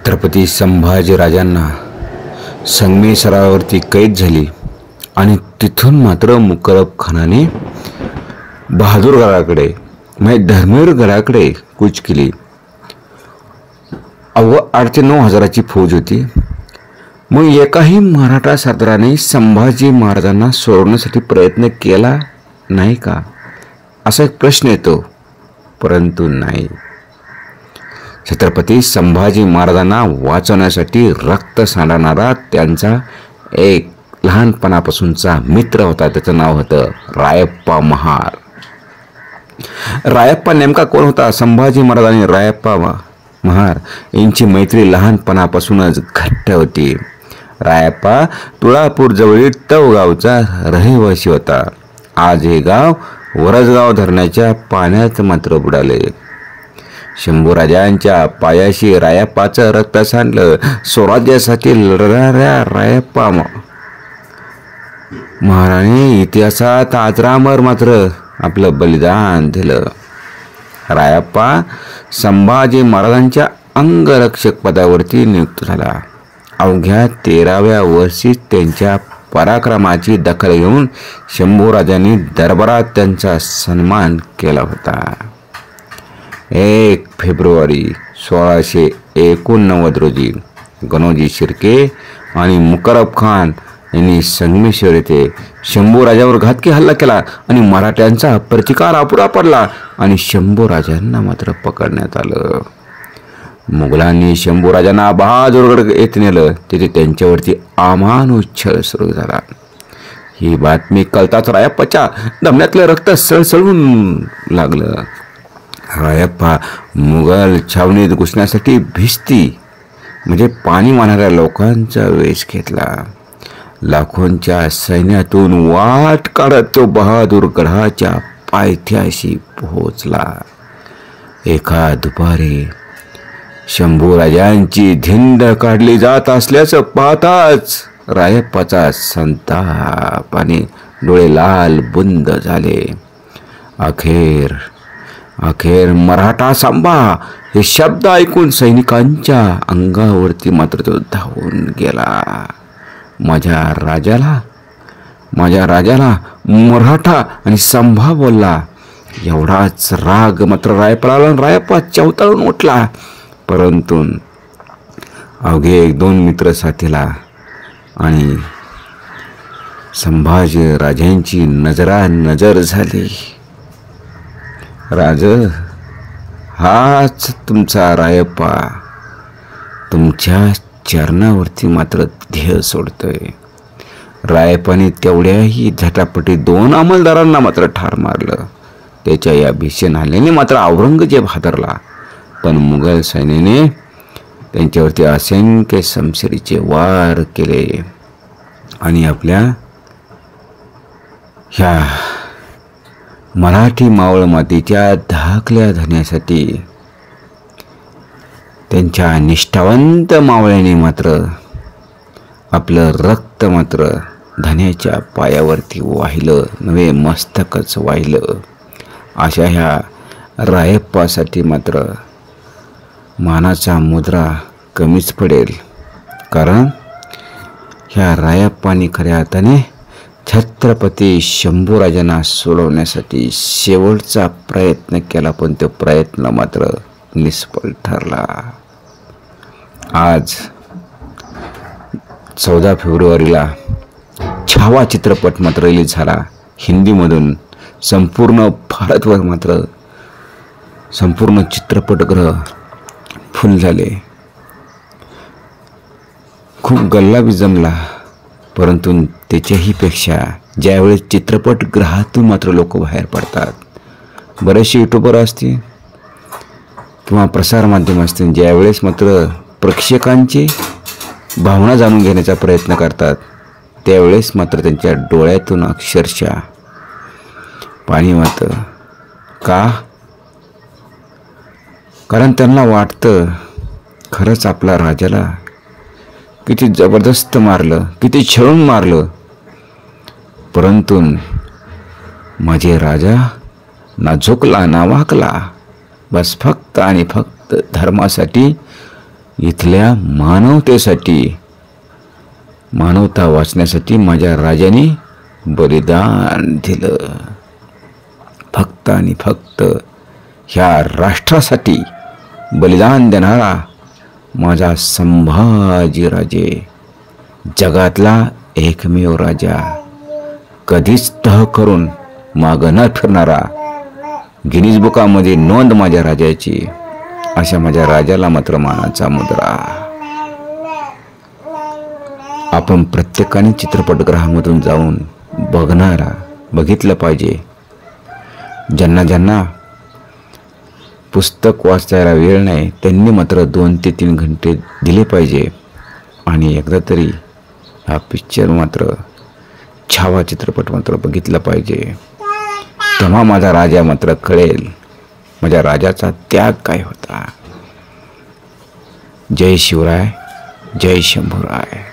छत्रपती संभाजीराजांना संगमेश्वरावरती कैद झाली आणि तिथून मात्र मुकरब खानाने बहादूरगडाकडे म्हणजे धर्मवीरगडाकडे कूच केली. अवघ्या 8 ते 9 हजाराची फौज होती. मग एकाही मराठा सरदाराने संभाजी महाराजांना सोडवण्यासाठी प्रयत्न केला नाही का, असा एक प्रश्न येतो. परंतु नाही, छत्रपती संभाजी महाराजांना वाचवण्यासाठी रक्त सांडणारा त्यांचा एक लहानपणापासूनचा मित्र होता. त्याचं नाव होतं रायप्पा महार. रायप्पा नेमका कोण होता? संभाजी महाराज आणि रायप्पा महार यांची मैत्री लहानपणापासूनच घट्ट होती. रायप्पा तुळापूर जवळील तव गावचा रहिवासी होता. आज हे गाव वरसगाव धरणाच्या पाण्यात मात्र बुडाले. शंभूराजांच्या पायाशी रायप्पाचं रक्त सांडलं. स्वराज्यासाठी लढणाऱ्या रायप्पा महाराने इतिहासात अजरामर मात्र आपलं बलिदान दिलं. रायप्पा संभाजी महाराजांच्या अंगरक्षक पदावरती नियुक्त झाला. अवघ्या 13व्या वर्षी त्यांच्या पराक्रमाची दखल घेऊन शंभूराजांनी दरबारात त्यांचा सन्मान केला होता. 1 फेब्रुवारी 1689 रोजी गणोजी शिर्के आणि मुकरब खान यांनी संगमेश्वर येथे शंभूराजावर घातकी हल्ला केला आणि मराठ्यांचा प्रतिकार अपुरा पडला आणि शंभूराजांना मात्र पकडण्यात आलं. मुघलांनी शंभूराजांना बहादूरगड येथे नेलं. तिथे त्यांच्यावरती अमानुष छळ सुरू झाला. ही बातमी कळताच रायप्पाच्या दमण्यातलं रक्त सळसळून लागलं. रायप्पा मुघल छावणीत घुसण्यासाठी भिस्ती म्हणजे पाणी वाहणाऱ्या लोकांचा वेश घेतला. लाखोंच्या सैन्यातून वाट काढत तो बहादूरगडाच्या पायथ्याशी पोहोचला. एका दुपारी शंभूराजांची धिंड काढली जात असल्याचं पाहताच रायप्पाचा संतापाने डोळे लाल बुंद झाले. अखेर मराठा सांबा हे शब्द ऐकून सैनिकांच्या अंगावरती मात्र तो धावून गेला. माझ्या राजाला मराठा आणि संभा बोलला. एवढाच राग मात्र रायप्पाला रायप्पा चवताळून उठला. परंतु अवघे 1-2 मित्र साथीला आणि संभाजी राजांची नजर झाली. राज, हाच तुमचा रायप्पा तुमच्या चरणावरती मात्र ध्येय सोडतोय. रायप्पाने तेवढ्याही झटापटी 2 अंमलदारांना मात्र ठार मारलं. त्याच्या या भीषण हल्ल्याने मात्र औरंगजेब हादरला. पण मुघल सैन्याने त्यांच्यावरती असंख्य शमशिरीचे वार केले आणि आपल्या ह्या मराठी मावळ मातीच्या धाकल्या धन्यासाठी त्यांच्या निष्ठावंत मावळ्याने मात्र आपलं रक्त मात्र धन्याच्या पायावरती वाहिलं, नव्हे मस्तकच वाहिलं. अशा ह्या रायप्पासाठी मात्र मानाचा मुद्रा कमीच पडेल. कारण ह्या रायप्पाने खऱ्या अर्थाने छत्रपती शंभूराजांना सोडवण्यासाठी शेवटचा प्रयत्न केला, पण तो प्रयत्न मात्र निष्फळ ठरला. आज 14 फेब्रुवारीला छावा चित्रपट मात्र रिलीज झाला. हिंदीमधून संपूर्ण भारतभर मात्र संपूर्ण चित्रपटगृह फुल झाले. खूप गल्ला बी जमला. परंतु त्याच्याही पेक्षा ज्यावेळेस चित्रपटगृहातून मात्र लोक बाहेर पडतात, बरेचसे युट्यूबर असतील किंवा प्रसारमाध्यम असतील, ज्यावेळेस मात्र प्रेक्षकांची भावना जाणून घेण्याचा प्रयत्न करतात, त्यावेळेस मात्र त्यांच्या डोळ्यातून अक्षरशः पाणी वाहतं. का? कारण त्यांना वाटतं खरंच आपला राजाला किती जबरदस्त मारलं, किती छळून मारलं, परंतु माझे राजा ना झुकला ना वाकला. बस फक्त आणि फक्त धर्मासाठी इथल्या मानवतेसाठी, मानवता वाचण्यासाठी माझ्या राजाने बलिदान दिलं. फक्त आणि फक्त ह्या राष्ट्रासाठी बलिदान देणारा माझा संभाजीराजे, जगातला एकमेव राजा, कधीच तह करून मागं न फिरणारा, गिनीज बुकामध्ये नोंद माझ्या राजाची, अशा माझ्या राजाला मात्र मानाचा मुद्रा. आपण प्रत्येकाने चित्रपटगृहामधून जाऊन बघितलं पाहिजे. ज्यांना ज्यांना पुस्तक वाचायला वेळ नाही त्यांनी मात्र 2 ते 3 घंटे दिले पाहिजे आणि एकदा तरी हा पिक्चर मात्र, छावा चित्रपट मात्र बघितला पाहिजे. तेव्हा माझा राजा मात्र कळेल माझ्या राजाचा त्याग काय होता. जय शिवराय, जय शंभूराय.